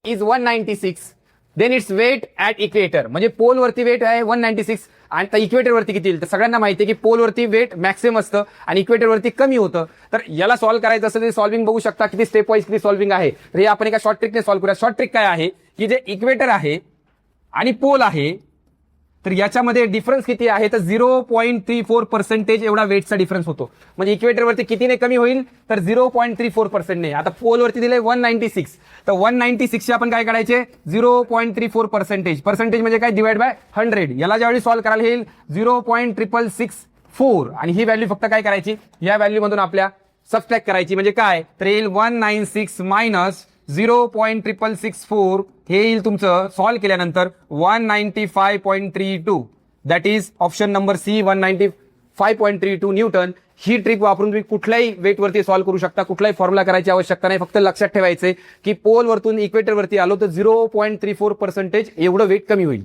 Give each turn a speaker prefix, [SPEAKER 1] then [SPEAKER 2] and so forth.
[SPEAKER 1] Is 196, then it's weight at equator. म्हणजे पोलवरती weight आहे 196 आणि आता इक्वेटरवरती किती येईल? तर सगळ्यांना माहिती आहे की पोलवरती वेट मॅक्सिमम असतं आणि इक्वेटरवरती कमी होतं. तर याला सॉल्व्ह करायचं असेल तर सॉल्व्हिंग बघू शकता किती स्टेप वाईज किती सॉल्व्हिंग आहे. तर हे आपण एका शॉर्ट ट्रिकने सॉल्व्ह करूया. शॉर्ट ट्रिक काय आहे की जे इक्वेटर आहे आणि पोल आहे तर याच्यामध्ये डिफरन्स किती आहे तर 0.34% एवढा वेटचा डिफरन्स होतो. म्हणजे इक्वेटरवरती कितीने कमी होईल तर 0.34%. आता पोलवरती दिले 196, तर 196 आपण काय काढायचे 0.34%. पर्सेंटेज म्हणजे काय डिवाइड बाय 100. याला ज्यावेळी सॉल्व्ह करायला येईल 0.6664 आणि ही व्हॅल्यू फक्त काय करायची या व्हॅल्यू मधून आपल्या सबट्रॅक्ट करायची. म्हणजे काय तर येईल 196 मायनस 0.6664 हे येईल तुमचं सॉल्व्ह केल्यानंतर 195.32. That is option number C 195.32 newton. ही ट्रिक वापरून तुम्ही कुठल्याही वेटवरती सॉल्व्ह करू शकता. कुठलाही फॉर्म्युला करायची आवश्यकता नाही. फक्त लक्षात ठेवायचे की पोलवरतून इक्वेटरवरती आलो तर 0.34% एवढं वेट कमी होईल.